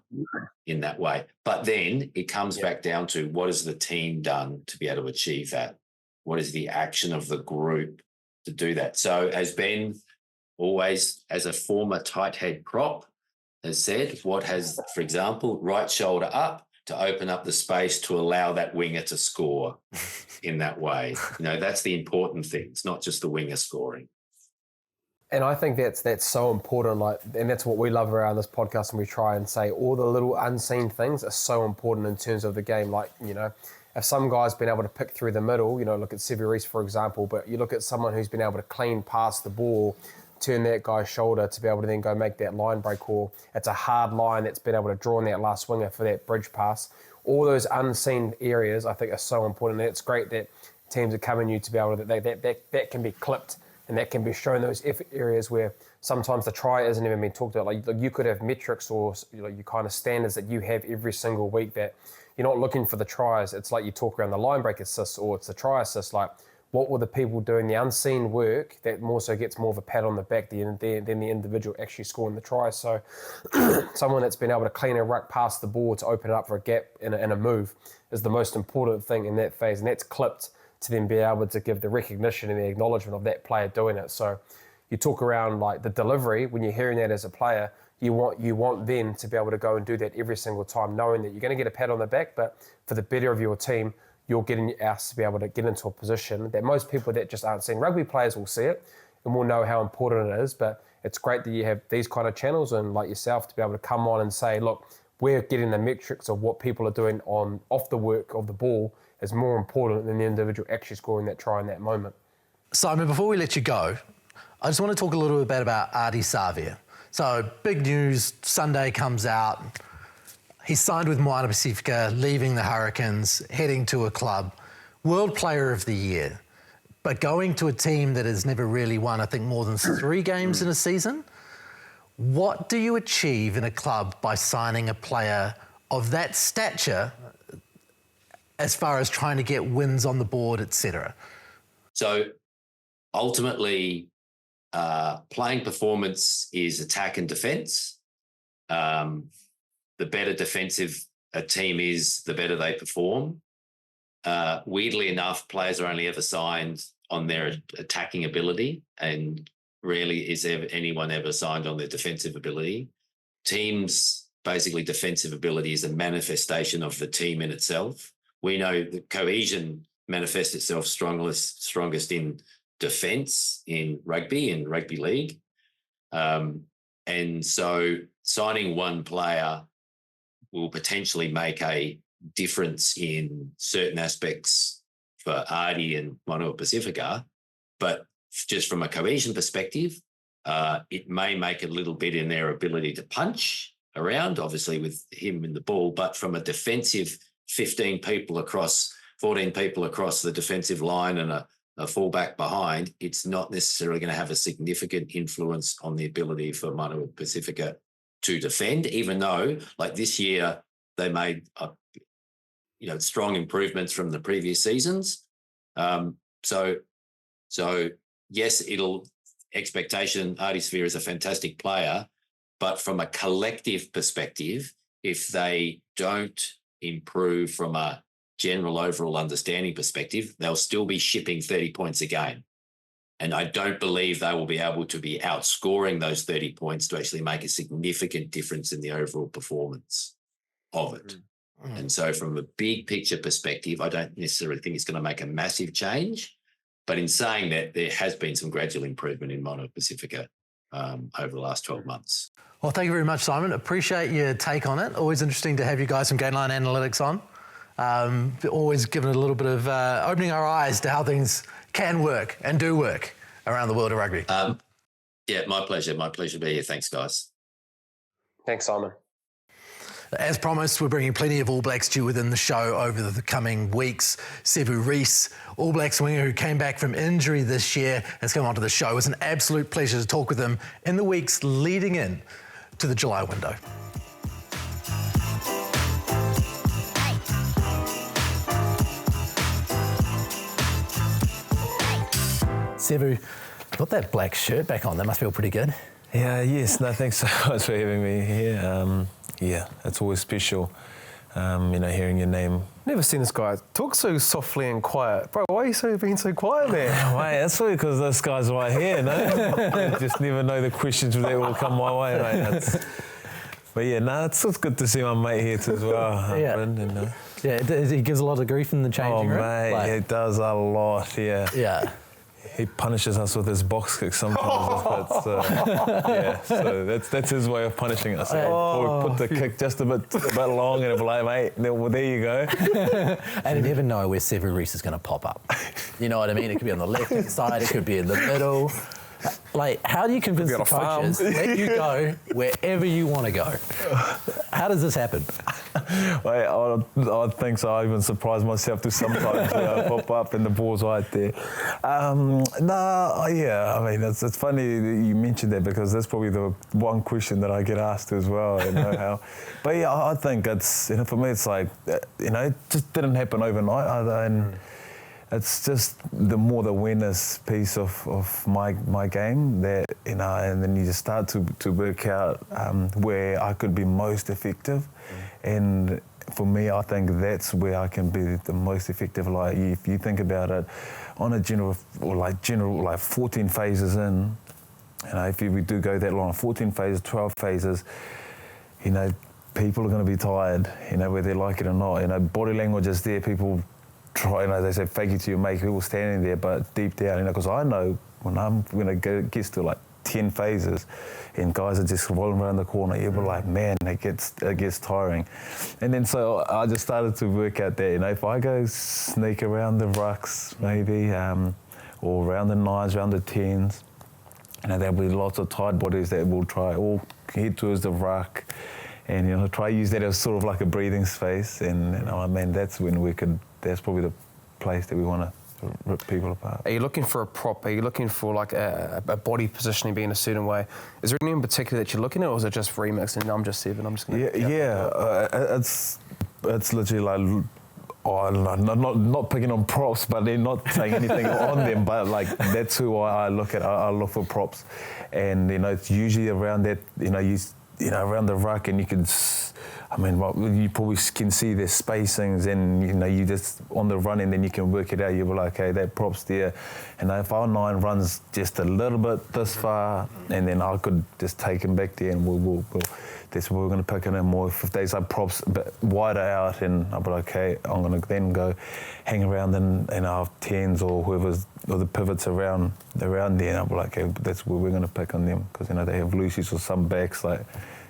in that way. But then it comes back down to what has the team done to be able to achieve that? What is the action of the group to do that? So as Ben always, as a former tight head prop, has said, what has, for example, right shoulder up to open up the space to allow that winger to score in that way. That's the important thing. It's not just the winger scoring. And I think that's so important, and that's what we love around this podcast, and we try and say all the little unseen things are so important in terms of the game. If some guy's been able to pick through the middle, look at Sevu Reece, for example, but you look at someone who's been able to clean past the ball, turn that guy's shoulder to be able to then go make that line break, or it's a hard line that's been able to draw in that last winger for that bridge pass. All those unseen areas I think are so important, and it's great that teams are coming you to be able to, that can be clipped, and that can be shown, those areas where sometimes the try isn't even being talked about. Like you could have metrics or your kind of standards that you have every single week that you're not looking for the tries. It's like you talk around the line break assists or it's the try assist. Like what were the people doing, the unseen work that more so gets more of a pat on the back than the individual actually scoring the try. So someone that's been able to clean a ruck past the ball to open it up for a gap in a move is the most important thing in that phase, and that's clipped to then be able to give the recognition and the acknowledgement of that player doing it. So you talk around like the delivery, when you're hearing that as a player, you want them to be able to go and do that every single time, knowing that you're going to get a pat on the back, but for the better of your team, you're getting us to be able to get into a position that most people that just aren't seeing rugby players will see it and will know how important it is. But it's great that you have these kind of channels and like yourself to be able to come on and say, look, we're getting the metrics of what people are doing on off the work of the ball is more important than the individual actually scoring that try in that moment. Simon, before we let you go, I just want to talk a little bit about Ardie Savea. So big news, Sunday comes out. He's signed with Moana Pasifika, leaving the Hurricanes, heading to a club. World Player of the Year, but going to a team that has never really won, I think, more than 3 games in a season. What do you achieve in a club by signing a player of that stature as far as trying to get wins on the board, etc.? So ultimately, playing performance is attack and defence. The better defensive a team is, the better they perform. Weirdly enough, players are only ever signed on their attacking ability, and rarely is anyone ever signed on their defensive ability. Teams, basically defensive ability is a manifestation of the team in itself. We know that cohesion manifests itself strongest in defence in rugby league. And so signing one player will potentially make a difference in certain aspects for Ardie and Moana Pasifika, but just from a cohesion perspective, it may make a little bit in their ability to punch around, obviously with him in the ball, but from a defensive 14 people across the defensive line and a fullback behind, it's not necessarily going to have a significant influence on the ability for Moana Pasifika to defend, even though, like this year, they made strong improvements from the previous seasons. So yes, expectation, Ardie Savea is a fantastic player, but from a collective perspective, if they don't improve from a general overall understanding perspective, they'll still be shipping 30 points a game. And I don't believe they will be able to be outscoring those 30 points to actually make a significant difference in the overall performance of it. And so from a big picture perspective, I don't necessarily think it's going to make a massive change. But in saying that, there has been some gradual improvement in Moana Pasifika over the last 12 months. Well, thank you very much, Simon. Appreciate your take on it. Always interesting to have you guys from Gainline Analytics on. Always giving it a little bit of opening our eyes to how things can work and do work around the world of rugby. Yeah, my pleasure. My pleasure to be here. Thanks, guys. Thanks, Simon. As promised, we're bringing plenty of All Blacks to you within the show over the coming weeks. Sevu Reece, All Blacks winger who came back from injury this year, has come onto the show. It was an absolute pleasure to talk with him in the weeks leading in to the July window. Sevu, got that black shirt back on. That must feel pretty good. Yes. No, thanks so much for having me here. It's always special, hearing your name. Never seen this guy talk so softly and quiet. Bro, why are you being so quiet, man? Mate, that's probably because this guy's right here, no? I just never know the questions that will come my way, mate. It's good to see my mate here too as well. Yeah. He gives a lot of grief in the changing room. Oh, mate, he does a lot, yeah. He punishes us with his box kick sometimes. So that's his way of punishing us. Or we put the kick just a bit long and it'll be like, mate, well, there you go. And you never know where Sevu Reece is going to pop up. You know what I mean? It could be on the left side, it could be in the middle. Like, how do you convince the coaches let you go wherever you want to go? How does this happen? I think so. I even surprise myself to sometimes pop up and the ball's right there. It's funny that you mentioned that because that's probably the one question that I get asked as well. But I think it's, for me, it's like, it just didn't happen overnight. It's just the more the awareness piece of my game that, and then you just start to work out where I could be most effective. And for me, I think that's where I can be the most effective. Like, if you think about it, on a general 14 phases in, if we do go that long, 14 phases, 12 phases, people are going to be tired, whether they like it or not. Body language is there, people try, they say fake it till you make it, people standing there, but deep down, because I know when I'm going to get to like 10 phases and guys are just rolling around the corner, you'll be like, man, it gets tiring. And then so I just started to work out that, if I go sneak around the rucks maybe, or around the 9s, around the 10s, there'll be lots of tired bodies that will try all head towards the ruck and, try use that as sort of like a breathing space. And, that's when that's probably the place that we want to rip people apart. Are you looking for a prop? Are you looking for like a body positioning being a certain way? Is there anything in particular that you're looking at, or is it just remix and I'm just Seven, I'm just going to... It's literally like... not picking on props, but they're not saying anything on them, but like that's who I look at. I look for props. And, it's usually around that, around the ruck, and you can... you probably can see their spacings, and you just on the run, and then you can work it out. You'll be like, okay, that prop's there, and if our 9 runs just a little bit this far, and then I could just take him back there, and we'll that's what we're going to pick on him more. If there's some props a bit wider out, and I'll be like, okay, I'm going to then go hang around in our 10s or whoever's or the pivots around there, and I'll be like, okay, that's where we're going to pick on them, because they have loosies or some backs like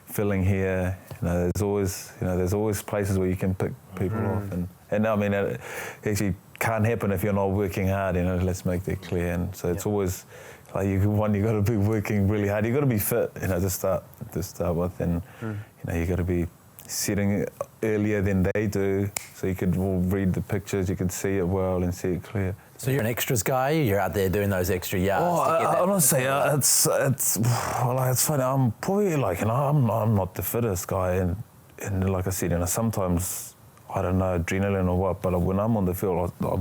filling here. There's always places where you can pick people off, and actually can't happen if you're not working hard, you know, let's make that clear. And so it's always like you got to be working really hard. You got to be fit, you know, to start with, and you know, you got to be setting earlier than they do, so you could read the pictures, you could see it well and see it clear. So you're an extras guy. You're out there doing those extra yards. Honestly, it's funny. I'm probably like, you know, I'm not the fittest guy, and like I said, you know, sometimes I don't know, adrenaline or what, but when I'm on the field, I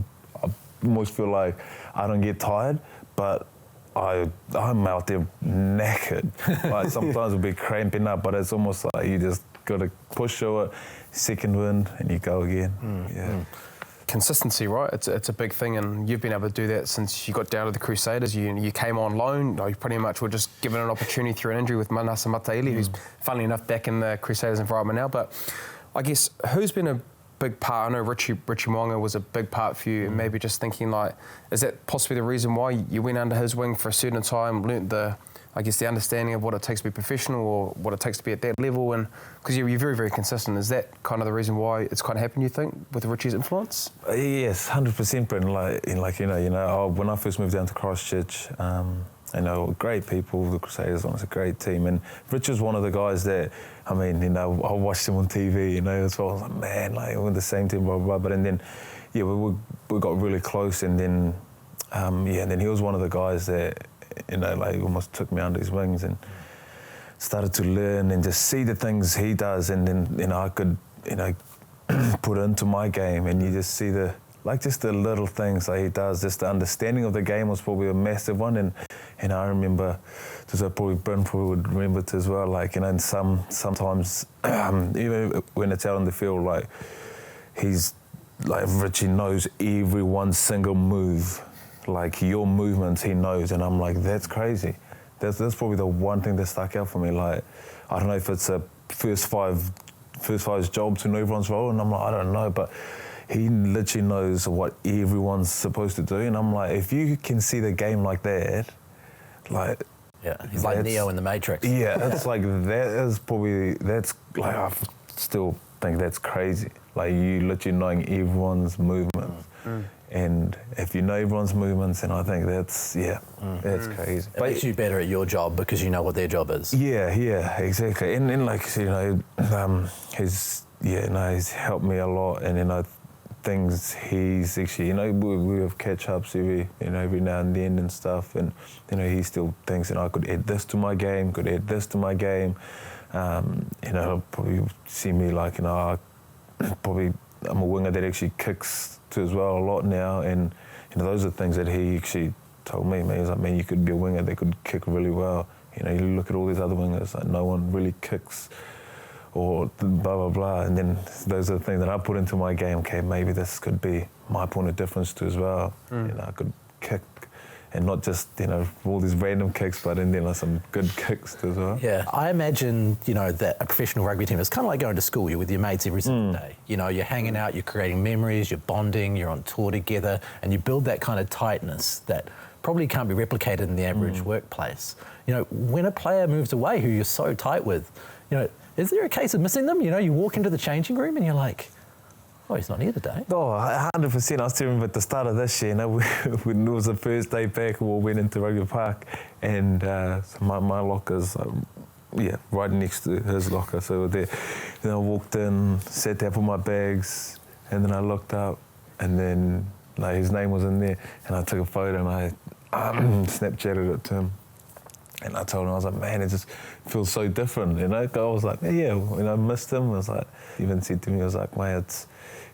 almost feel like I don't get tired, but I'm out there knackered. Like sometimes it'll be cramping up, but it's almost like you just got to push through it, second wind, and you go again. Consistency, right? It's a big thing, and you've been able to do that since you got down to the Crusaders. You came on loan. You pretty much were just given an opportunity through an injury with Manasa Mataili, who's funnily enough back in the Crusaders environment now. But I guess who's been a big part? I know Richie Mo'unga was a big part for you, and maybe just thinking like, is that possibly the reason why you went under his wing for a certain time, learnt the understanding of what it takes to be professional or what it takes to be at that level, and because you're very, very consistent. Is that kind of the reason why it's kind of happened, you think, with Richie's influence? Yes, 100%, Brendan. When I first moved down to Christchurch, you know, great people, the Crusaders, it's a great team, and Rich was one of the guys that, I mean, you know, I watched him on TV, you know, as well. I was like, man, like, we're the same team, blah, blah, blah. But and then, yeah, we got really close, and then, and then he was one of the guys that, you know, like almost took me under his wings and started to learn and just see the things he does, and then, you know, I could, you know, put it into my game, and you just see just the little things that he does. Just the understanding of the game was probably a massive one, and I remember, because I probably Bryn would remember it as well, like, you know, and sometimes even when it's out on the field, like, he's like, Richie knows every one single move. Like, your movements, he knows, and I'm like, that's crazy. That's probably the one thing that stuck out for me. Like, I don't know if it's a first five's job to know everyone's role, and I'm like, I don't know, but he literally knows what everyone's supposed to do, and I'm like, if you can see the game like that, like, yeah, he's like Neo in the Matrix. Yeah, it's like that's like, I still think that's crazy. Like, you literally knowing everyone's movements. And if you know everyone's movements, then I think that's crazy. It makes you better at your job because you know what their job is. Yeah, exactly. And like, you know, he's helped me a lot, and, you know, things he's actually, you know, we have catch-ups every now and then and stuff, and, you know, he still thinks, you know, I could add this to my game, you know, probably see me like, you know, I'm a winger that actually kicks to as well a lot now, and, you know, those are things that he actually told me, man. He's like, man, you could be a winger that could kick really well. You know, you look at all these other wingers, like, no one really kicks, or blah, blah, blah. And then those are the things that I put into my game. Okay, maybe this could be my point of difference too as well. You know, I could kick, and not just, you know, all these random kicks, but in there, like, some good kicks too as well. Yeah, I imagine, you know, that a professional rugby team is kind of like going to school. You're with your mates every single day. You know, you're hanging out, you're creating memories, you're bonding, you're on tour together, and you build that kind of tightness that probably can't be replicated in the average workplace. You know, when a player moves away who you're so tight with, you know, is there a case of missing them? You know, you walk into the changing room and you're like, oh, he's not here today. Oh, 100%. I still remember at the start of this year, you know, when it was the first day back, we all went into Rugby Park, and so my locker's right next to his locker. So we're there. Then I walked in, sat down, put my bags, and then I looked up, and then, like, his name was in there, and I took a photo and I Snapchatted it to him. And I told him, I was like, man, it just feels so different, you know? I was like, yeah, I missed him. I was like, he even said to me, I was like, man, he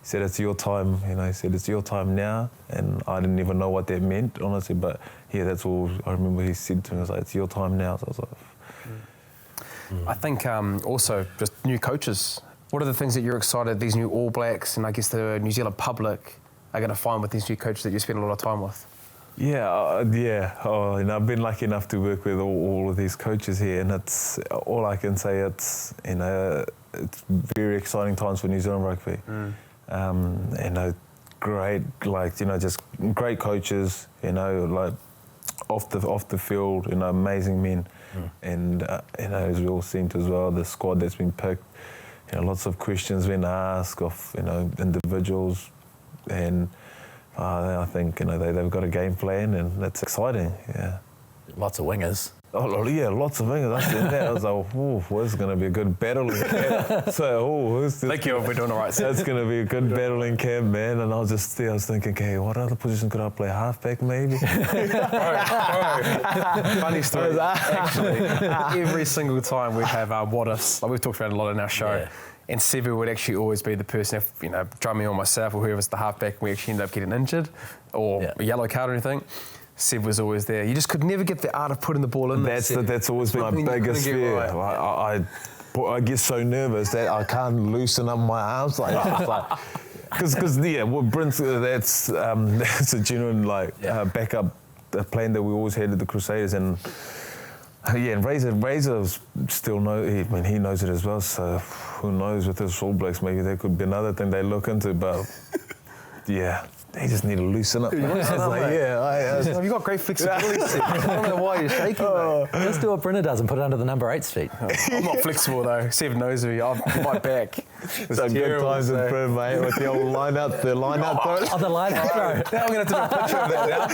said, it's your time, you know, he said, it's your time now. And I didn't even know what that meant, honestly, but yeah, that's all I remember he said to me. He was like, it's your time now. So I was like, I think also just new coaches. What are the things that you're excited, these new All Blacks and I guess the New Zealand public are going to find with these new coaches that you spend a lot of time with? Yeah. Oh, you know, I've been lucky enough to work with all of these coaches here, and it's all I can say. It's, you know, it's very exciting times for New Zealand rugby. You know, great, like, you know, just great coaches. You know, like off the field, you know, amazing men, and you know, as we all seen as well, the squad that's been picked. You know, lots of questions been asked of, you know, individuals, and I think they've got a game plan, and it's exciting. Yeah. Lots of wingers. Oh yeah, lots of wingers. I said that. I was like, this is going to be a good battle in camp. So, Thank you, we're doing all right. That's going to be a good battle in camp, man. And I was just there. I was thinking, okay, what other position could I play? Halfback, maybe. Funny story. Actually, every single time we have our what ifs, like we've talked about it a lot in our show. Yeah. And Sevu would actually always be the person, if Drummy or myself or whoever's the halfback, we actually end up getting injured or a yellow card or anything. Sev was always there. You just could never get the art of putting the ball in. That's always been my biggest fear. Right. I get so nervous that I can't loosen up my arms because what Brent's that's a genuine backup plan that we always had at the Crusaders, and and Razor still he knows it as well. So who knows with his All Blacks, maybe there could be another thing they look into, but yeah. They just need to loosen up. Have you got great flexibility? I don't know why you're shaking, mate. Let's do what Brenner does and put it under the number 8's feet. I'm not flexible though. Sev knows me. I'm my back. Some good times in Perth, mate, with the old line out throw. Oh, the line out throw. Now I'm going to have to do a picture of that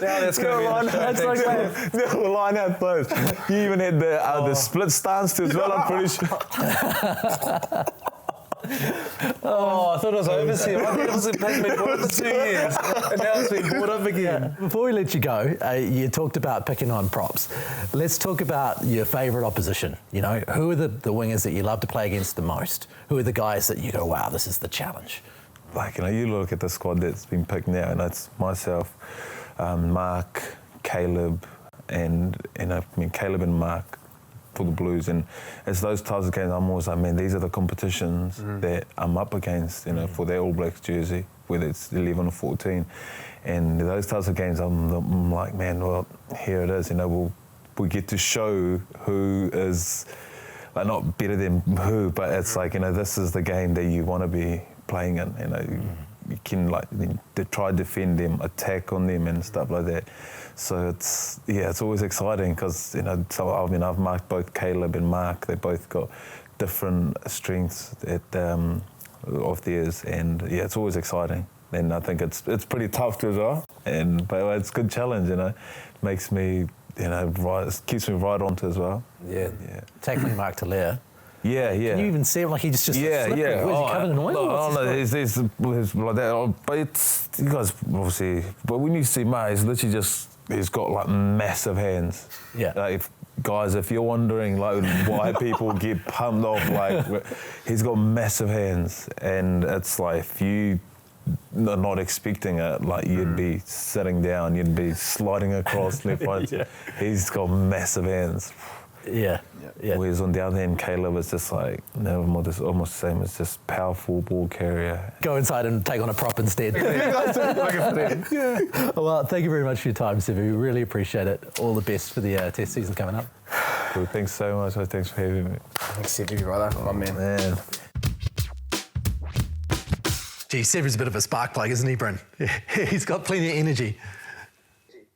now that's going to be the line out throws. You even had the split stance as well, I'm pretty sure. I thought it was overseas. It was been brought up for 2 years, and now it's been brought up again. Before we let you go, you talked about picking on props. Let's talk about your favourite opposition. Who are the wingers that you love to play against the most? Who are the guys that you go, wow, this is the challenge? You look at the squad that's been picked now, and it's myself, Mark, Caleb, and Caleb and Mark for the Blues, and it's those types of games I'm always like, man, these are the competitions that I'm up against, for their All Blacks jersey, whether it's 11 or 14, and those types of games I'm like, man, well, here it is, we get to show who is not better than who, but it's this is the game that you want to be playing in, you can try to defend them, attack on them and stuff like that. So it's always exciting because I've marked both Caleb and Mark. They both got different strengths of theirs, and it's always exciting. And I think it's pretty tough too as well. But it's a good challenge, makes me keeps me right on to as well. Yeah. Tackling Mark Talea. Yeah. Can you even see him he just yeah. Was he covered in oil? No, he's like that. But it's, you guys obviously. But when you see Mark, he's got massive hands. Yeah. If you're wondering why people get pumped off, he's got massive hands, and it's if you are not expecting it, you'd be sitting down, you'd be sliding across left, right. He's got massive hands. Yeah. Whereas on the other hand, Caleb is just almost the same as just powerful ball carrier. Go inside and take on a prop instead. Well, thank you very much for your time, Sevu. We really appreciate it. All the best for the test season coming up. Cool. Thanks so much. Thanks for having me. Thanks, Sevu, brother. My man. Gee, Sevu's a bit of a spark plug, isn't he, Bryn? He's got plenty of energy.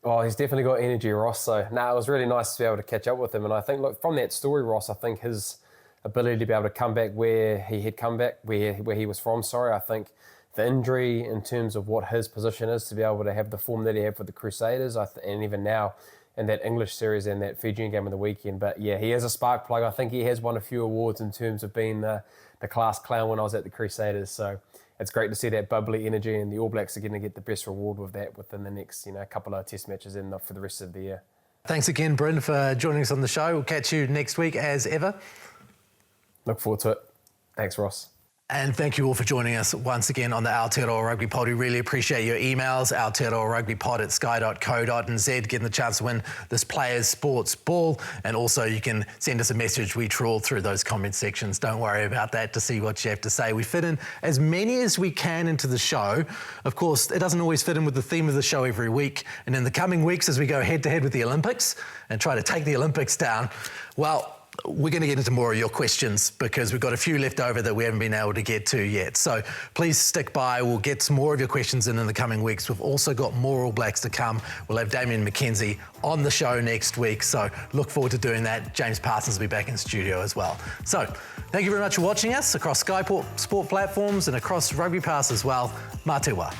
Oh, he's definitely got energy, Ross. So, it was really nice to be able to catch up with him. And I think, from that story, Ross, I think his ability to be able to come back where he was from, I think the injury in terms of what his position is to be able to have the form that he had for the Crusaders, and even now in that English series and that Fijian game of the weekend. But, he is a spark plug. I think he has won a few awards in terms of being the class clown when I was at the Crusaders. So, it's great to see that bubbly energy, and the All Blacks are going to get the best reward with that within the next, couple of test matches and for the rest of the year. Thanks again, Bryn, for joining us on the show. We'll catch you next week as ever. Look forward to it. Thanks, Ross. And thank you all for joining us once again on the Aotearoa Rugby Pod. We really appreciate your emails, aotearoarugbypod@sky.co.nz, getting the chance to win this Players Sports Ball. And also you can send us a message. We trawl through those comment sections. Don't worry about that to see what you have to say. We fit in as many as we can into the show. Of course, it doesn't always fit in with the theme of the show every week. And in the coming weeks, as we go head-to-head with the Olympics and try to take the Olympics down, well, we're going to get into more of your questions because we've got a few left over that we haven't been able to get to yet. So please stick by. We'll get some more of your questions in the coming weeks. We've also got more All Blacks to come. We'll have Damien McKenzie on the show next week. So look forward to doing that. James Parsons will be back in studio as well. So thank you very much for watching us across Sky Sport platforms and across Rugby Pass as well. Mā te wā.